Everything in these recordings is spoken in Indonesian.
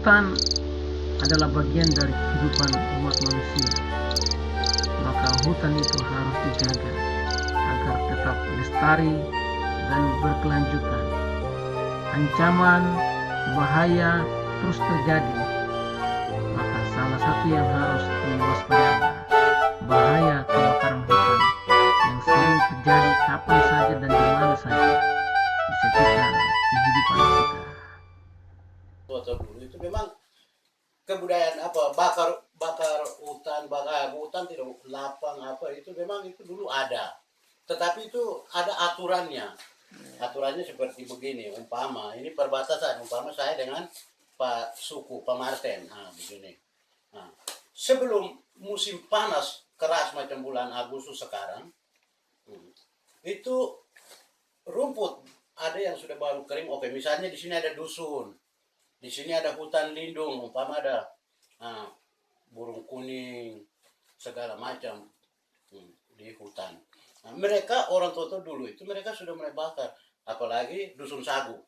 Hutan adalah bagian dari kehidupan umat manusia, maka hutan itu harus dijaga agar tetap lestari dan berkelanjutan. Ancaman bahaya terus terjadi, maka salah satu yang harus diwaspadai bahaya kebakaran hutan yang sering terjadi kapan saja dan di mana saja di sekitar kehidupan kita. Foto dulu itu memang kebudayaan apa bakar bakar hutan tidak lapang apa itu memang itu dulu ada, tetapi itu ada aturannya seperti begini. Umpama ini perbatasan, umpama saya dengan Pak Suku Pak Marten, begini. Nah, sebelum musim panas keras macam bulan Agustus sekarang, itu rumput ada yang sudah baru kering. Oke, misalnya di sini ada dusun, di sini ada hutan lindung, umpama ada burung kuning segala macam di hutan. Nah, mereka orang tua dulu itu mereka sudah mulai bakar, apalagi dusun sagu,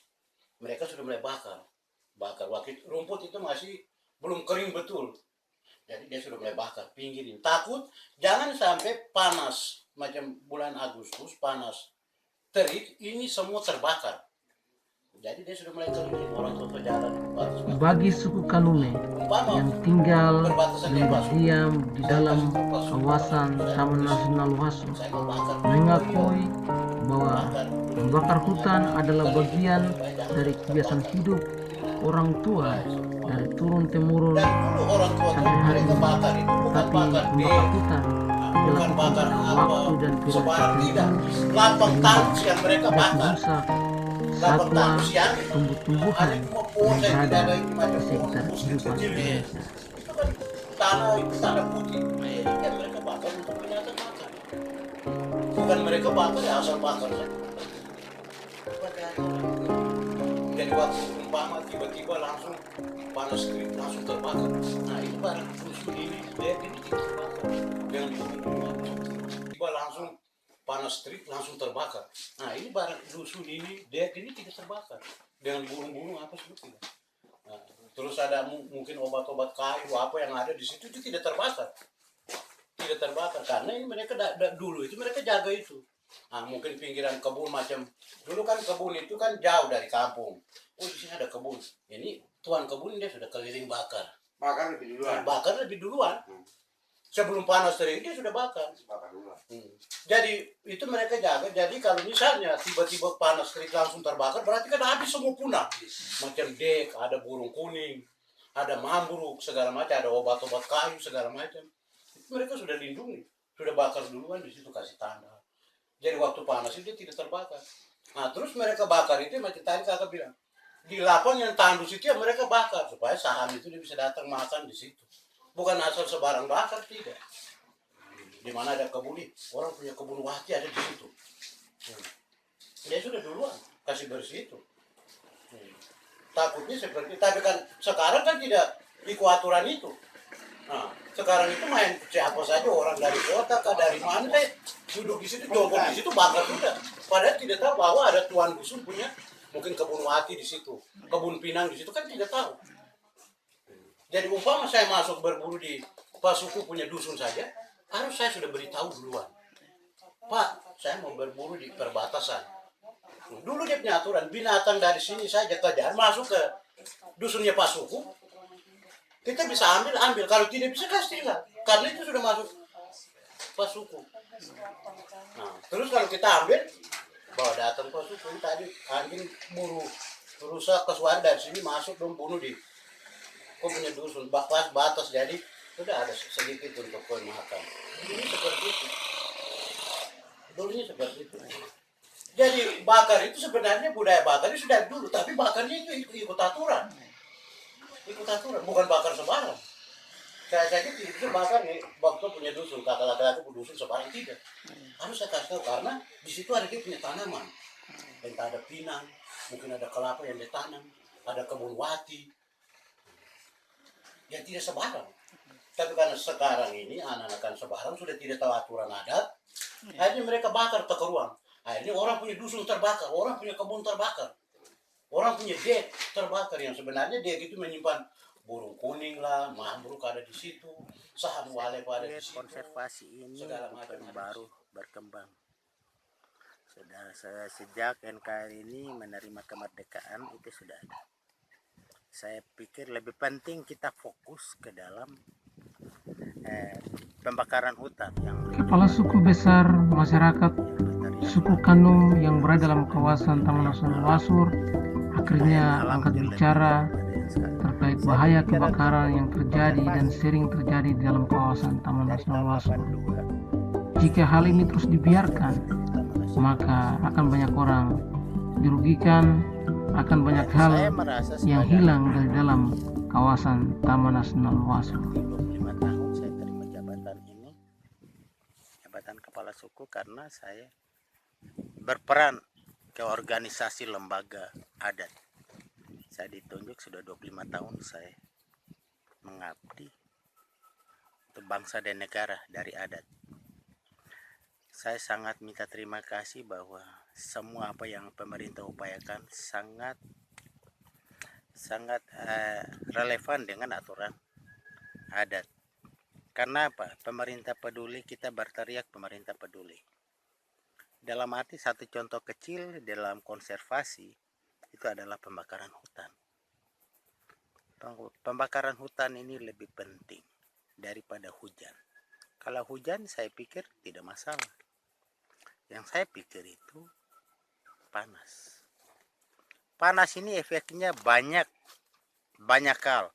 mereka sudah mulai bakar waktu rumput itu masih belum kering betul, jadi dia sudah mulai bakar pinggirin, takut jangan sampai panas macam bulan Agustus panas terik ini semua terbakar. Jadi dia sudah mulai keliling orang tua jalan Bagi suku Kalume yang tinggal dan berdiam di dalam kawasan Taman Nasional Waso mengakui bahwa membakar hutan adalah bagian dari kebiasaan hidup orang tua dari turun temurun sampai hari ini. Tapi membakar hutan dilakukan pada waktu dan periode tertentu lapang tandus yang mereka bakar, satwa tumbuh-tumbuhan yang berada di sekitar kehidupan Indonesia. itu kan tanah putih, yang mereka bakar untuk binatang makan, bukan mereka bakar ya asal bakar saja. Jadi waktu umpama tiba-tiba langsung panas terik langsung terbakar, nah itu barang dusun ini dia tidak terbakar dengan bunga-bunga. Tiba langsung panas terik langsung terbakar, nah ini barang dusun ini dia ini tidak terbakar dengan burung-burung apa sebetulnya. Nah, terus ada mungkin obat-obat kayu apa yang ada di situ itu tidak terbakar karena ini mereka dulu itu mereka jaga itu. Nah, mungkin pinggiran kebun macam dulu kan kebun itu kan jauh dari kampung. Oh di sini ada kebun. Ini tuan kebun dia sudah keliling bakar. Bakar lebih duluan. Sebelum panas terik dia sudah bakar. Jadi itu mereka jaga. Jadi kalau misalnya tiba-tiba panas terik langsung terbakar, berarti kan habis semua punah. Macam dek, ada burung kuning, ada mambruk segala macam, ada obat-obat kayu segala macam. Itu mereka sudah lindungi, sudah bakar duluan di situ kasih tanda. Jadi waktu panas itu dia tidak terbakar. Nah terus mereka bakar itu macam tadi kakak bilang di lapang yang tandus itu ya mereka bakar supaya saham itu dia bisa datang makan di situ. Bukan asal sebarang bakar, tidak. Di mana ada kebun, orang punya kebun wati ada di situ. Dia sudah duluan kasih bersih itu. Takutnya seperti, tapi kan sekarang kan tidak ikut aturan itu. Nah, sekarang itu main siapa saja orang dari kota kah dari mana duduk di situ jongkok di situ bakar juga. Padahal tidak tahu bahwa ada tuan dusun punya mungkin kebun wati di situ, kebun pinang di situ kan tidak tahu. Jadi umpama saya masuk berburu di Pak Suku punya dusun saja, harus saya sudah beritahu duluan. Pak, saya mau berburu di perbatasan. Dulu dia punya aturan, binatang dari sini saja kejar masuk ke dusunnya Pak Suku, kita bisa ambil. Kalau tidak bisa kasih tinggal, karena itu sudah masuk Pak Suku. Nah, terus kalau kita ambil, bawa datang Pak Suku tadi anjing berusaha ke suara dari sini masuk dong bunuh di kau punya dusun pas batas, jadi sudah ada sedikit untuk kau makan. Ini seperti itu. Dulunya seperti itu. Jadi bakar itu sebenarnya budaya bakar itu sudah dulu, tapi bakarnya itu ikut aturan. Bukan bakar sembarang. Saya saja tidak bisa bakar nih, waktu punya dusun, kakak-kakak aku dusun sembarang tidak. Harus saya kasih tahu karena di situ ada dia punya tanaman. Entah ada pinang, mungkin ada kelapa yang ditanam, ada kebun wati. Yang tidak sebarang. Tapi karena sekarang ini anak-anak kan sebarang sudah tidak tahu aturan adat, akhirnya mereka bakar terkeruang. Akhirnya orang punya dusun terbakar, orang punya kebun terbakar. Orang punya dek terbakar yang sebenarnya dek itu menyimpan burung kuning lah, mangrove ada di situ, saham wale ada di situ. Konservasi ini Segala bukan macam ada baru di situ. berkembang. Sudah sejak NKRI ini menerima kemerdekaan itu sudah ada. Saya pikir lebih penting kita fokus ke dalam pembakaran hutan yang Kepala suku besar masyarakat suku Kanu yang berada dalam kawasan Taman Nasional Wasur akhirnya angkat bicara terkait bahaya kebakaran yang terjadi dan sering terjadi di dalam kawasan Taman Nasional Wasur. Jika hal ini terus dibiarkan, maka akan banyak orang dirugikan, akan banyak hal yang hilang dari dalam kawasan Taman Nasional Wasur. 25 tahun saya terima jabatan ini, jabatan kepala suku, karena saya berperan ke organisasi lembaga adat. Saya ditunjuk sudah 25 tahun saya mengabdi untuk bangsa dan negara dari adat. Saya sangat minta terima kasih bahwa semua apa yang pemerintah upayakan sangat relevan dengan aturan adat. Karena apa? Pemerintah peduli, kita berteriak pemerintah peduli. Dalam arti satu contoh kecil dalam konservasi itu adalah pembakaran hutan. Pembakaran hutan ini lebih penting daripada hujan. Kalau hujan saya pikir tidak masalah. Yang saya pikir itu panas. Panas ini efeknya banyak hal.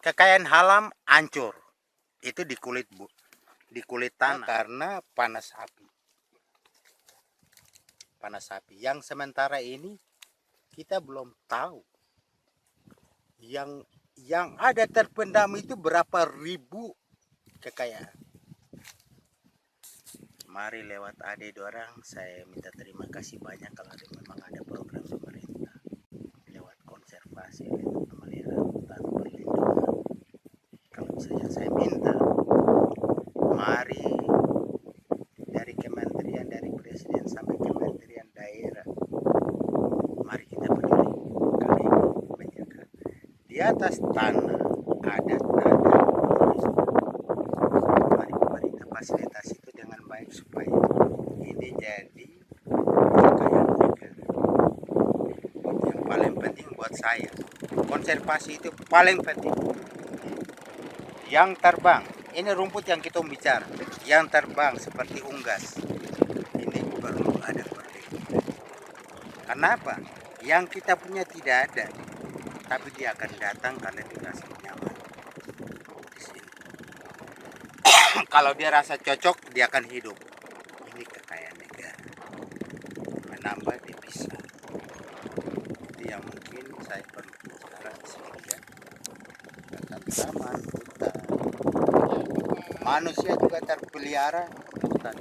Kekayaan alam hancur. Itu di kulit tanah karena panas api. Panas api. Yang sementara ini kita belum tahu. Yang ada terpendam itu berapa ribu kekayaan. Mari lewat ade dorang saya minta terima kasih banyak kalau memang ada program pemerintah lewat konservasi, lewat pemeliharaan hutan, perlindungan. Kalau misalnya saya minta, mari dari kementerian, dari presiden sampai kementerian daerah, mari kita peduli kami menjaga di atas tanah adat. Mari pemerintah fasilitasi itu dengan baik supaya ini jadi kekayaan negara. Yang paling penting buat saya, konservasi itu paling penting. Yang terbang, ini rumput yang kita bicara, yang terbang seperti unggas, ini perlu ada perlindungan. Kenapa? Yang kita punya tidak ada, tapi dia akan datang karena dia rasa nyaman di sini. Kalau dia rasa cocok, dia akan hidup. Ini kekayaan negara, menambah devisa. Itu yang mungkin saya perlu sekarang sedikit. Tentang taman hutan, manusia juga terpelihara hutan.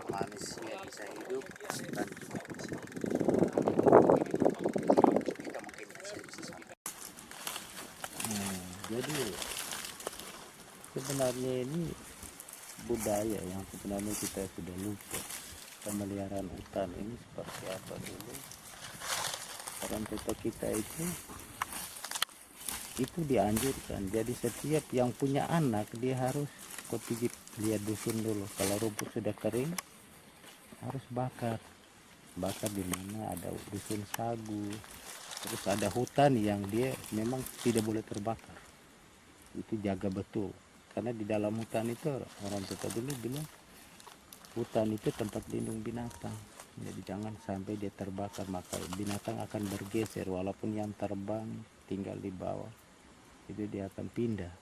Manusia bisa hidup, hutan juga bisa hidup. Kita mungkin bisa sampai. Jadi sebenarnya ini budaya yang sebenarnya kita sudah lupa. Pemeliharaan hutan ini seperti apa dulu? Orang tua kita itu dianjurkan. Jadi setiap yang punya anak dia harus pergi lihat dusun dulu. Kalau rumput sudah kering harus bakar di mana ada dusun sagu. Terus ada hutan yang dia memang tidak boleh terbakar. Itu jaga betul. Karena di dalam hutan itu orang tua dulu bilang hutan itu tempat lindung binatang. Jadi jangan sampai dia terbakar, maka binatang akan bergeser walaupun yang terbang tinggal di bawah. Itu dia akan pindah.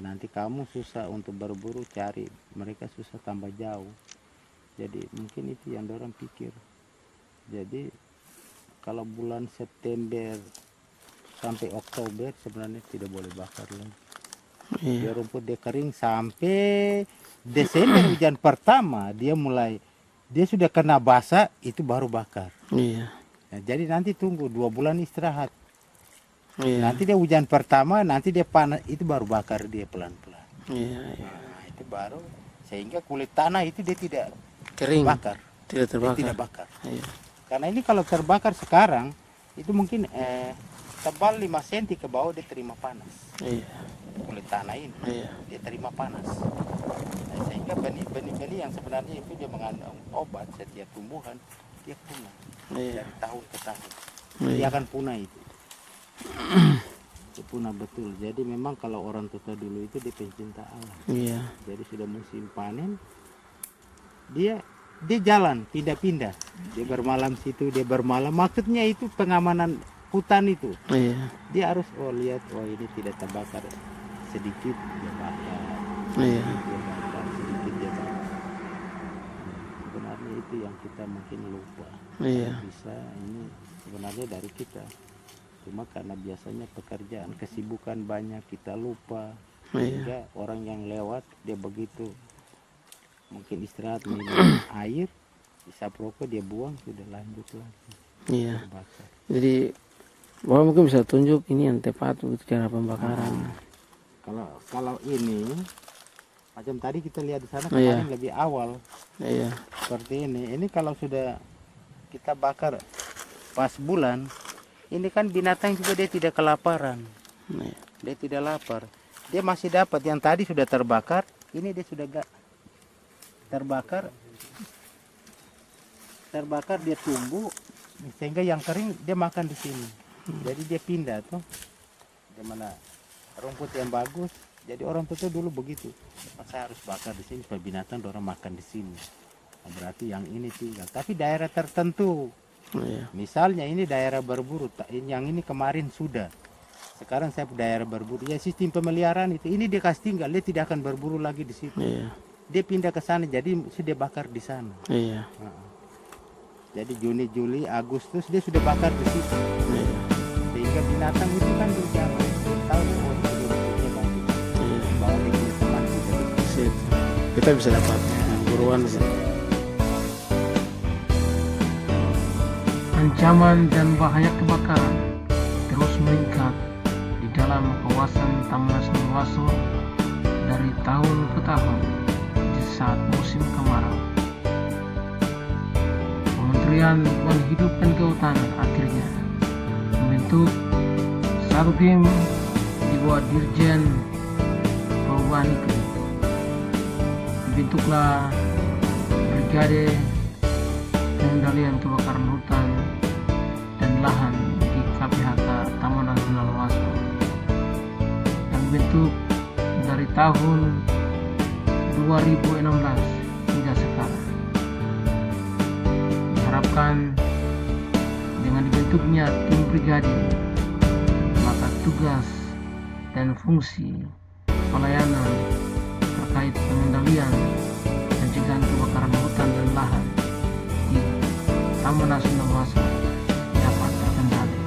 Nanti kamu susah untuk berburu cari, mereka susah tambah jauh. Jadi mungkin itu yang orang pikir. Jadi kalau bulan September sampai Oktober sebenarnya tidak boleh bakar lagi. Dia rumput dia kering sampai Desember hujan pertama dia sudah kena basah, itu baru bakar. Iya. Nah, jadi nanti tunggu 2 bulan istirahat. Iya. Nanti dia hujan pertama, nanti dia panas, itu baru bakar dia pelan-pelan. Iya, iya. Nah, itu baru sehingga kulit tanah itu dia tidak Kering. bakar. Tidak Dia terbakar. tidak bakar. Iya. Karena ini kalau terbakar sekarang itu mungkin tebal 5 cm ke bawah dia terima panas. Iya. Kulit tanah ini Iya. dia terima panas. Nah, sehingga benih-benih yang sebenarnya itu dia mengandung obat setiap tumbuhan dia punah Iya. dari tahun ke tahun. Iya. Dia akan punah itu. Itu punah betul. Jadi memang kalau orang tua dulu itu dia pencinta alam. Iya. Jadi sudah musim panen dia jalan pindah-pindah. Dia bermalam situ, dia bermalam. Maksudnya itu pengamanan hutan itu. Iya. Dia harus lihat ini tidak terbakar sedikit dia bakar. Iya. Dia bakar sedikit dia bakar. Sebenarnya itu yang kita mungkin lupa. Iya. Bisa ini sebenarnya dari kita. Cuma karena biasanya pekerjaan, kesibukan banyak, kita lupa. Iya. Sehingga orang yang lewat, dia begitu. Mungkin istirahat, minum air, isap rokok, dia buang, sudah lanjut lagi. Iya. Terbakar. Jadi Bapak mungkin bisa tunjuk ini yang tepat untuk cara pembakaran. Kalau ini, macam tadi kita lihat di sana, Iya. kemarin lebih awal. Iya. Seperti ini. Ini kalau sudah kita bakar pas bulan, ini kan binatang juga dia tidak kelaparan. Iya. Dia tidak lapar. Dia masih dapat yang tadi sudah terbakar, ini dia sudah gak terbakar. Terbakar dia tumbuh sehingga yang kering dia makan di sini. Jadi dia pindah tuh. Di mana rumput yang bagus. Jadi orang tua dulu begitu. Saya harus bakar di sini supaya binatang orang makan di sini. Nah, berarti yang ini tinggal. Tapi daerah tertentu. Iya. Misalnya ini daerah berburu, yang ini kemarin sudah. Sekarang saya daerah berburu. Ya sistem pemeliharaan itu, ini dia kasih tinggal, dia tidak akan berburu lagi di situ. Iya. Dia pindah ke sana, jadi sudah bakar di sana. Iya. Jadi Juni, Juli, Agustus dia sudah bakar di situ. Iya. Sehingga binatang itu kan berjalan. Dia tahu bahwa itu rumputnya bagus. Iya. Bahwa di teman kita. Sip. Kita bisa dapat buruan sih. Ancaman dan bahaya kebakaran terus meningkat di dalam kawasan Taman Nasional Waso dari tahun ke tahun di saat musim kemarau. Kementerian Lingkungan Hidup dan Kehutanan akhirnya membentuk satu tim di bawah Dirjen Perubahan Iklim. Dibentuklah Brigade Pengendalian Kebakaran Hutan dan Lahan di KPHK Taman Nasional Waso yang dibentuk dari tahun 2016 hingga sekarang. Diharapkan dengan dibentuknya tim brigade, maka tugas dan fungsi pelayanan terkait pengendalian pencegahan kebakaran hutan dan lahan di Taman Nasional Waso dapat terkendali.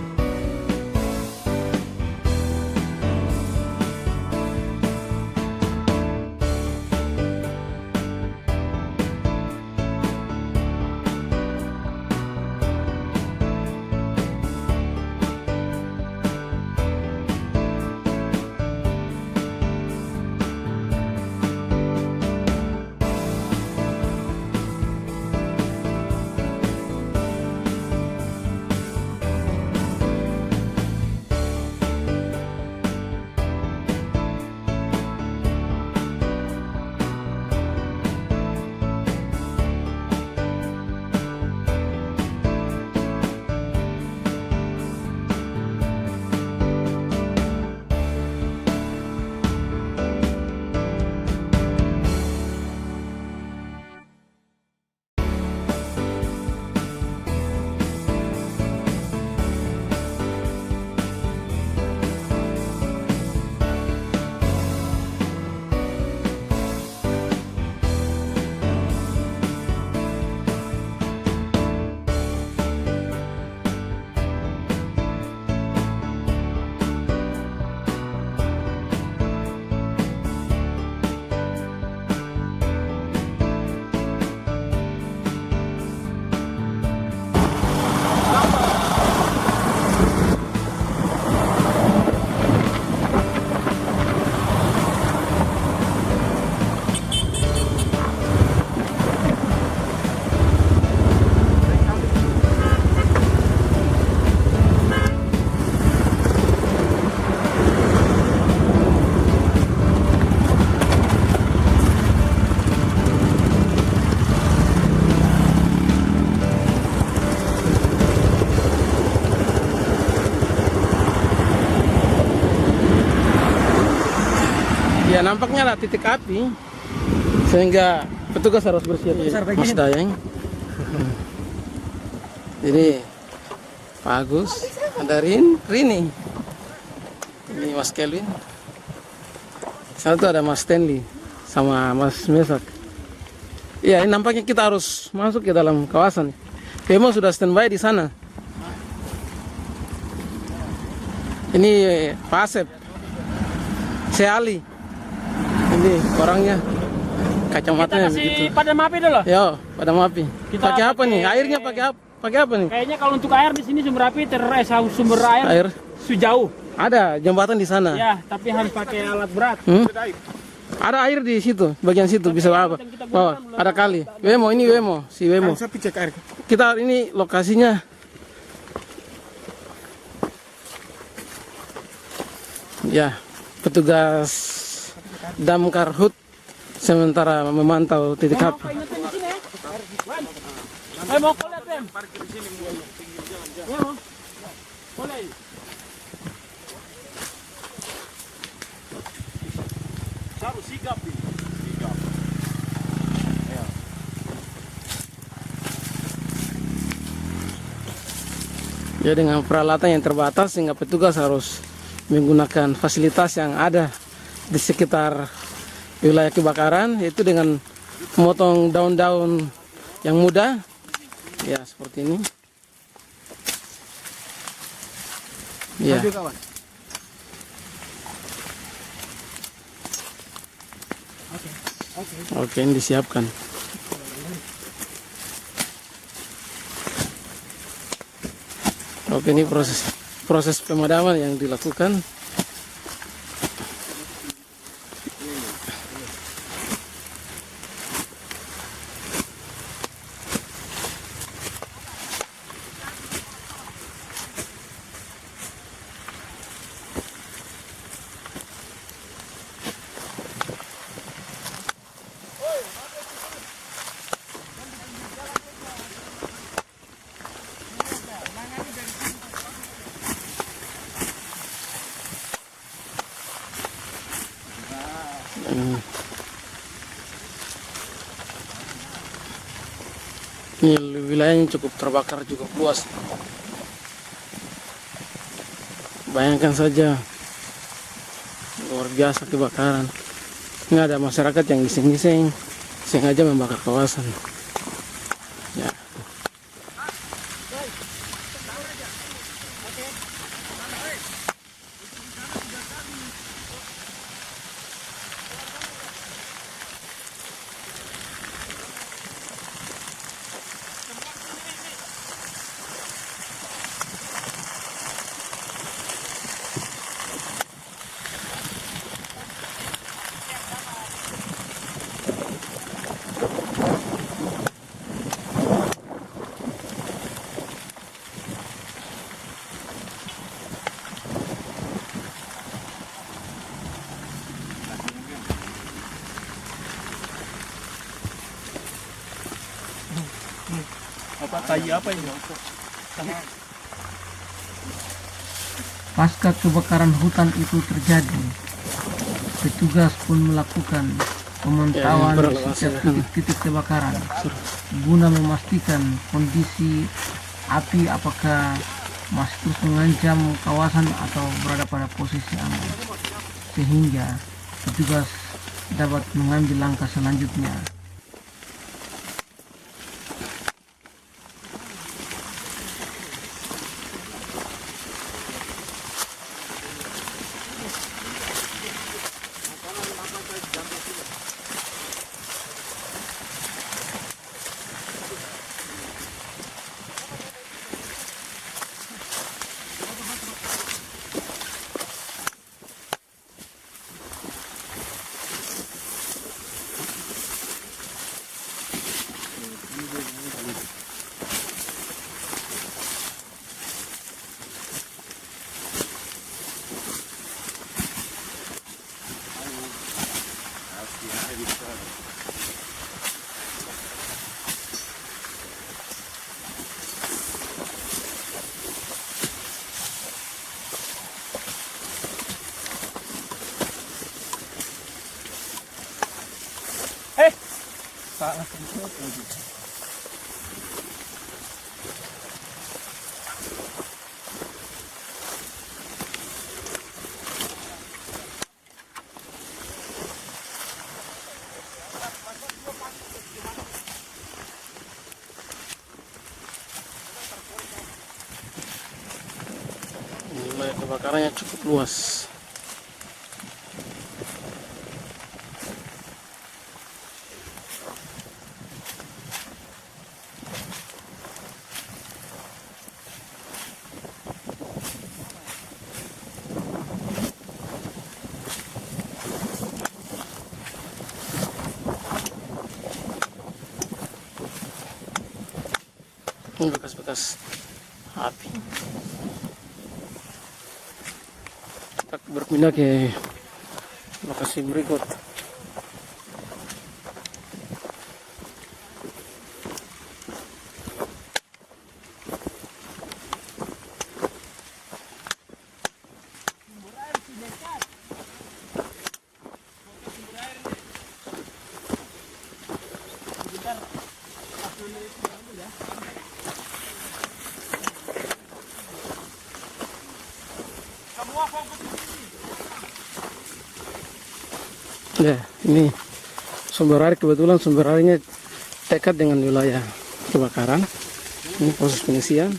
nampaknya ada titik api sehingga petugas harus bersiap. Mas Dayeng. Jadi Pak Agus, ada Rini, ini Mas Kelvin. Satu ada Mas Stanley sama Mas Mesak. Iya, ini nampaknya kita harus masuk ke dalam kawasan. Pemo sudah standby di sana. Ini Pak Asep, Seali. Ini orangnya, kacamatanya begitu. Padam api dulu. Yo, padam api. Kita Pakai apa nih? Airnya pakai apa nih? Kayaknya kalau untuk air di sini sumber api sumber air sejauh. Ada jembatan di sana. Ya, tapi harus pakai alat berat. Ada air di situ, bagian situ bisa apa? Oh, ada kali. Wemo, ini Wemo, si Wemo. Kita ini lokasinya. Ya, petugas Damkar HUT sementara memantau titik api. Mau lihat, Tem? Parkir di sini, pinggir jalan. Boleh. Harus sigap ini. Sigap. Ya. Ya, dengan peralatan yang terbatas sehingga petugas harus menggunakan fasilitas yang ada di sekitar wilayah kebakaran, yaitu dengan memotong daun-daun yang muda. Ya, seperti ini. Ya. Oke, ini disiapkan. Oke, ini proses pemadaman yang dilakukan. Ini wilayahnya cukup terbakar, cukup luas. Bayangkan saja, luar biasa kebakaran. Ini ada masyarakat yang gising-gising sengaja membakar kawasan. Ya. Apa ini? Pasca kebakaran hutan itu terjadi, petugas pun melakukan pemantauan setiap titik-titik kebakaran guna memastikan kondisi api apakah masih terus mengancam kawasan atau berada pada posisi aman, sehingga petugas dapat mengambil langkah selanjutnya. Salah semprot lagi. Wilayah kebakarannya cukup luas. Ini bekas-bekas api. Kita berpindah ke lokasi berikut. Ya, ini sumber air, kebetulan sumber airnya dekat dengan wilayah kebakaran. Ini proses pengisian.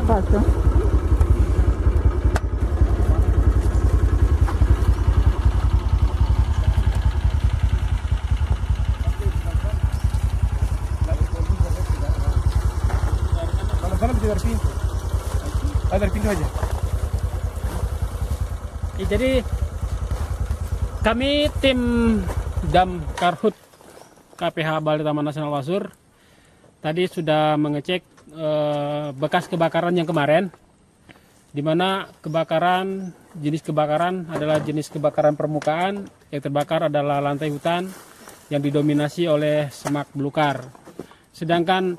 faccio? Kalau sana bisa dari pintu. Dari pintu aja. Ya, jadi kami tim Dam Karhut KPH Balai Taman Nasional Wasur tadi sudah mengecek bekas kebakaran yang kemarin. di mana jenis kebakaran adalah jenis kebakaran permukaan. Yang terbakar adalah lantai hutan yang didominasi oleh semak belukar. Sedangkan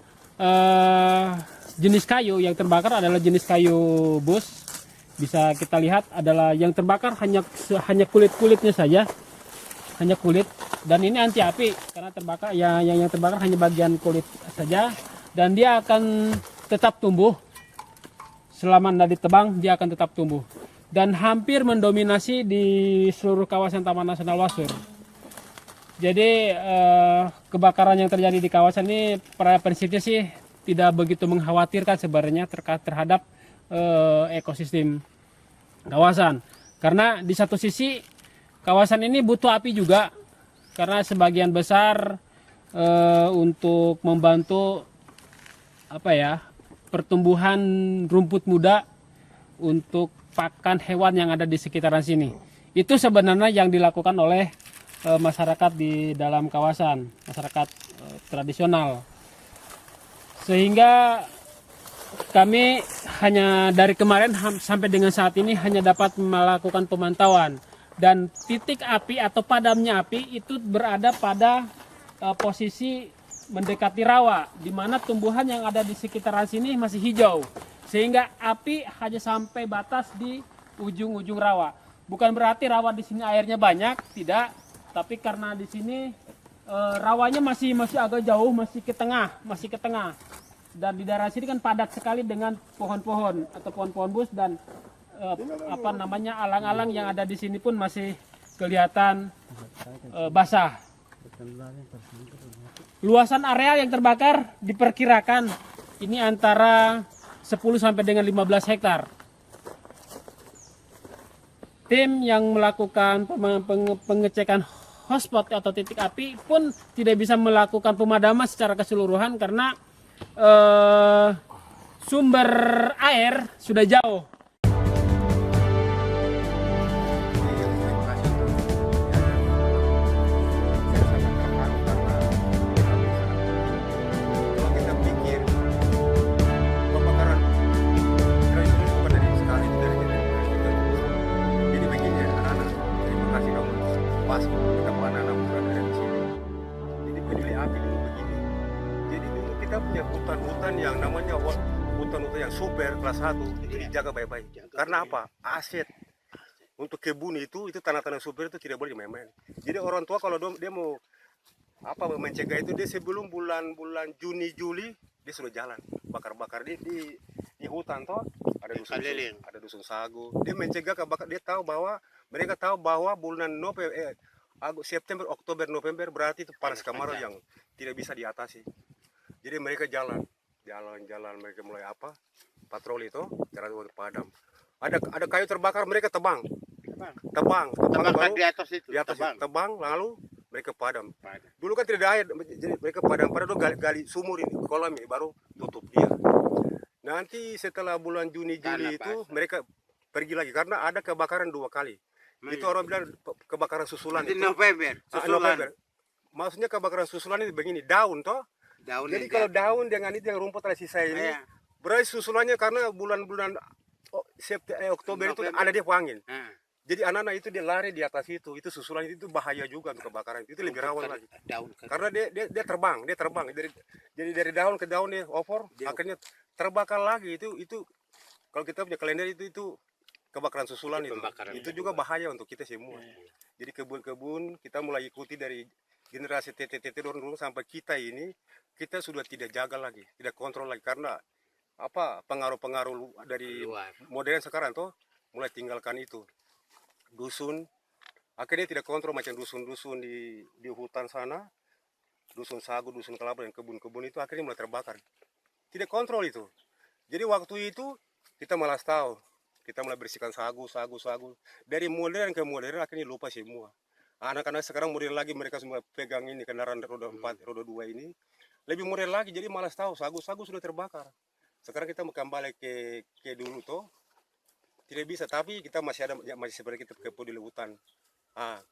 jenis kayu yang terbakar adalah jenis kayu bus. Bisa kita lihat adalah yang terbakar hanya kulit-kulitnya saja, hanya kulit. Dan ini anti api karena terbakar yang terbakar hanya bagian kulit saja, dan dia akan tetap tumbuh selama tidak ditebang, dia akan tetap tumbuh dan hampir mendominasi di seluruh kawasan Taman Nasional Wasur. Jadi kebakaran yang terjadi di kawasan ini pada prinsipnya sih tidak begitu mengkhawatirkan sebenarnya terhadap ekosistem kawasan, karena di satu sisi kawasan ini butuh api juga, karena sebagian besar untuk membantu pertumbuhan rumput muda untuk pakan hewan yang ada di sekitaran sini. Itu sebenarnya yang dilakukan oleh masyarakat di dalam kawasan, masyarakat tradisional. Sehingga kami hanya dari kemarin sampai dengan saat ini hanya dapat melakukan pemantauan, dan titik api atau padamnya api itu berada pada posisi mendekati rawa, di mana tumbuhan yang ada di sekitaran sini masih hijau, sehingga api hanya sampai batas di ujung-ujung rawa. Bukan berarti rawa di sini airnya banyak, tidak, tapi karena di sini rawanya masih agak jauh, masih ke tengah. Dan di daerah sini kan padat sekali dengan pohon-pohon atau pohon-pohon bus, dan alang-alang yang ada di sini pun masih kelihatan basah. Luasan area yang terbakar diperkirakan ini antara 10 sampai dengan 15 hektar. Tim yang melakukan pengecekan hotspot atau titik api pun tidak bisa melakukan pemadaman secara keseluruhan karena sumber air sudah jauh. Hutan yang namanya hutan yang super kelas 1 itu dijaga baik-baik. Karena apa? Aset untuk kebun itu tanah-tanah super itu tidak boleh dimain-main. Jadi orang tua kalau dia mau mencegah itu, dia sebelum bulan Juni Juli dia sudah jalan bakar-bakar di hutan toh ada dusun sagu. Dia mencegah kebakar. Mereka tahu bahwa bulan September, Oktober, November berarti itu panas kemarau yang tidak bisa diatasi. Jadi mereka jalan mereka mulai patroli itu cara untuk padam. Ada kayu terbakar, mereka tebang baru di atas itu tebang lalu mereka padam. Dulu kan tidak ada air, jadi mereka padam dulu gali sumur ini, kolam ini baru tutup dia. Nanti setelah bulan Juni Juli itu mereka pergi lagi karena ada kebakaran 2 kali. Itu orang bilang kebakaran susulan itu. November. Maksudnya kebakaran susulan ini begini, daun toh. Jadi kalau daun dengan itu yang rumput ada sisa ini, berarti susulannya karena bulan-bulan Oktober itu ada dia angin. Jadi anak-anak itu dia lari di atas itu susulan itu bahaya juga untuk kebakaran. Itu lebih rawan lagi. Karena dia terbang. Jadi dari daun ke daun dia over, akhirnya terbakar lagi. Itu kalau kita punya kalender itu kebakaran susulan itu. Itu juga bahaya untuk kita semua. Jadi kebun-kebun kita mulai ikuti dari generasi TTT dulu sampai kita ini, kita sudah tidak jaga lagi, tidak kontrol lagi karena pengaruh-pengaruh dari modern sekarang tuh mulai tinggalkan itu. Dusun akhirnya tidak kontrol macam dusun-dusun di hutan sana, dusun sagu, dusun kelapa dan kebun-kebun itu akhirnya mulai terbakar. Tidak kontrol itu. Jadi waktu itu kita malas tahu, kita mulai bersihkan sagu. Dari modern ke modern akhirnya lupa semua. Anak-anak sekarang modern lagi, mereka semua pegang ini kendaraan roda 4, roda 2 ini. Lebih modern lagi, jadi malas tahu, sagu sudah terbakar. Sekarang kita mau kembali ke dulu toh. Tidak bisa, tapi kita masih seperti kita ke peduli hutan.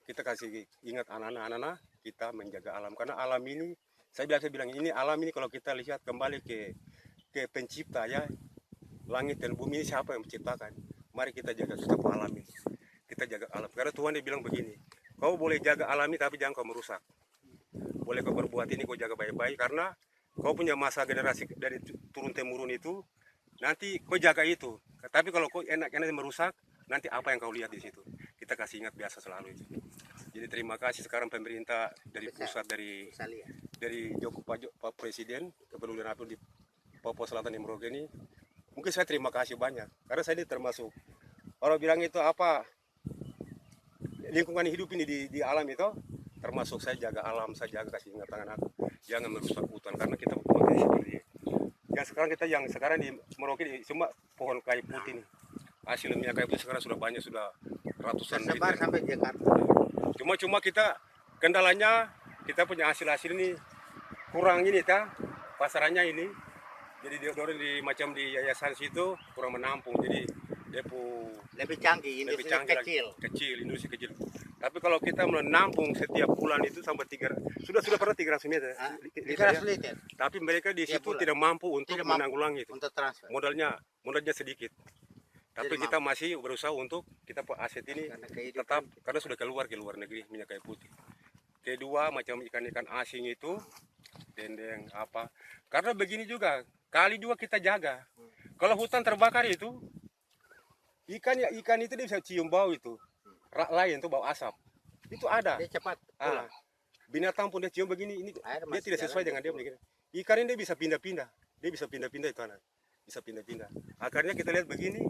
Kita kasih ingat anak-anak kita menjaga alam. Karena alam ini, saya bilang ini alam ini kalau kita lihat kembali ke pencipta ya. langit dan bumi ini siapa yang menciptakan? Mari kita jaga kita alam ini. Kita jaga alam. Karena Tuhan dia bilang begini, kau boleh jaga alam ini tapi jangan kau merusak. Boleh kau berbuat ini, kau jaga baik-baik, karena kau punya masa generasi dari turun temurun itu, nanti kau jaga itu. Tapi kalau kau enak-enak merusak, nanti apa yang kau lihat di situ? Kita kasih ingat biasa selalu itu. Jadi terima kasih sekarang pemerintah dari pusat, dari Pak Presiden kepedulian apa di Papua Selatan di Merauke ini. Mungkin saya terima kasih banyak, karena saya ini termasuk orang bilang itu apa lingkungan hidup ini di alam itu, termasuk saya jaga alam, saya jaga kasih ingat tangan aku, jangan merusak hutan, karena kita pakai seperti yang sekarang di Merauke cuma pohon kayu putih nih. Hasil minyak kayu putih sekarang sudah banyak, sudah ratusan Tersebar liter. sampai Jakarta. Cuma kita kendalanya kita punya hasil ini kurang ini pasarannya ini. Jadi di macam di yayasan situ kurang menampung, jadi depo Lebih canggih, lebih industri canggih kecil. industri kecil. Tapi kalau kita menampung setiap bulan itu sampai sudah pernah 300 meter. 300 liter Tapi mereka di Tiap situ bulan. tidak mampu untuk Tidak mampu. menanggulangi itu. untuk transfer. Modalnya sedikit. Tapi Jadi kita masih berusaha untuk kita aset ini Karena kehidupan tetap, karena sudah keluar ke luar negeri minyak kayu putih. Kedua, macam ikan-ikan asing itu dendeng apa. Karena begini juga, kali juga kita jaga. Kalau hutan terbakar itu ikan itu dia bisa cium bau itu. Lain tuh bau asap. Itu ada. Dia cepat Ah, pulang. binatang pun dia cium begini, ini Air dia masih tidak jalan, sesuai dia dengan dia pulang. begini. Ikan ini dia bisa pindah-pindah. Dia bisa pindah-pindah itu anak. Bisa pindah-pindah. Akhirnya kita lihat begini,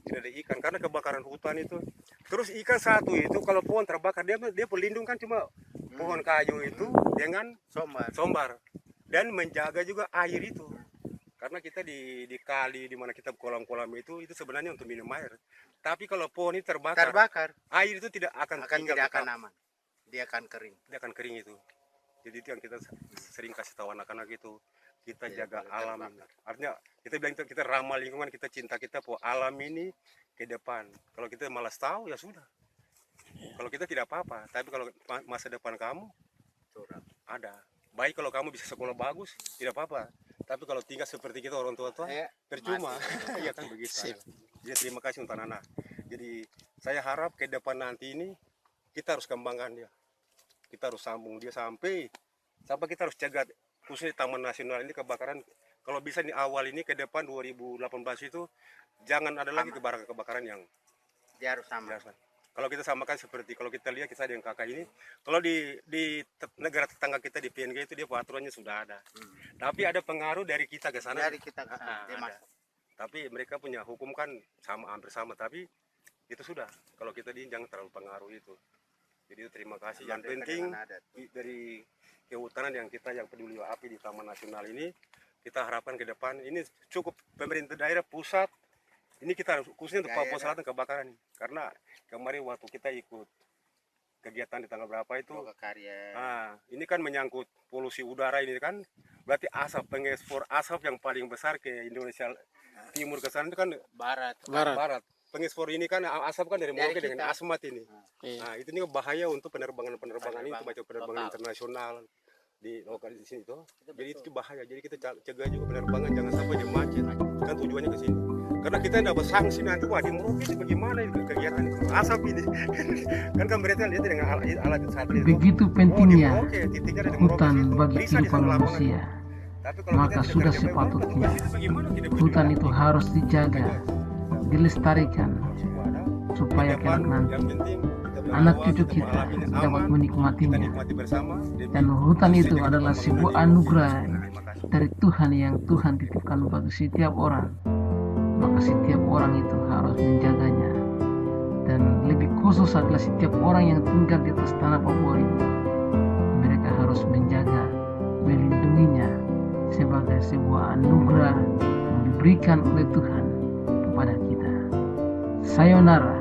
tidak ada ikan karena kebakaran hutan itu. Terus ikan satu itu kalau pohon terbakar dia pelindung kan cuma pohon kayu itu dengan sombar dan menjaga juga air itu. Karena kita di kali di mana kita kolam-kolam itu sebenarnya untuk minum air. Tapi kalau pohon ini terbakar, air itu tidak akan tinggal tidak tetap. akan aman. Dia akan kering. Dia akan kering itu. Jadi itu yang kita sering kasih tahu anak-anak itu, kita Iya, jaga boleh alam. terbakar. Artinya kita bilang kita ramah lingkungan, kita cinta kita bahwa alam ini ke depan. Kalau kita malas tahu ya sudah. Kalau kita tidak apa-apa, tapi kalau masa depan kamu ada. Baik kalau kamu bisa sekolah bagus, tidak apa-apa. Tapi kalau tinggal seperti kita orang tua-tua, percuma. Iya kan begitu. Jadi terima kasih untuk anak-anak. Jadi saya harap ke depan nanti ini kita harus kembangkan dia. Kita harus sambung dia sampai kita harus jaga khususnya Taman Nasional ini kebakaran. Kalau bisa di awal ini ke depan 2018 itu jangan ada lagi kebakaran yang Dia harus sama. biasa. Kalau kita samakan seperti kalau kita lihat kita dengan kakak ini, kalau di negara tetangga kita di PNG itu dia peraturannya sudah ada. Tapi ada pengaruh dari kita ke sana. Dari kita ke sana, dia ada. masuk. Tapi mereka punya hukum kan hampir sama, tapi itu sudah. Kalau kita di jangan terlalu pengaruh itu. Jadi terima kasih. Yang penting dari kehutanan yang peduli api di Taman Nasional ini, kita harapkan ke depan ini cukup pemerintah daerah pusat. Ini kita khususnya untuk Papua Selatan kebakaran ini. Karena kemarin waktu kita ikut kegiatan di tanggal berapa itu, ini kan menyangkut polusi udara ini kan, berarti pengekspor asap yang paling besar ke Indonesia Timur ke sana itu kan barat. Pengekspor ini kan asap kan dari Merauke dengan Asmat ini. Nah itu juga bahaya untuk penerbangan ini, itu macam penerbangan internasional di lokal di sini tuh. Jadi itu bahaya. Jadi kita cegah juga penerbangan jangan sampai dia macet. Kan tujuannya ke sini. Karena kita dapat sanksi nanti, wah di Merauke itu bagaimana itu kegiatan asap ini. kan mereka lihat dengan alat satelit. Begitu pentingnya hutan bagi kehidupan manusia. Maka sudah sepatutnya hutan itu harus dijaga, dilestarikan, supaya kelak nanti anak cucu kita dapat menikmatinya. Dan hutan itu adalah sebuah anugerah dari Tuhan yang Tuhan titipkan bagi setiap orang. Maka setiap orang itu harus menjaganya. Dan lebih khusus adalah setiap orang yang tinggal di atas tanah Papua ini. Mereka harus menjaga, melindunginya sebagai sebuah anugerah yang diberikan oleh Tuhan kepada kita. Sayonara.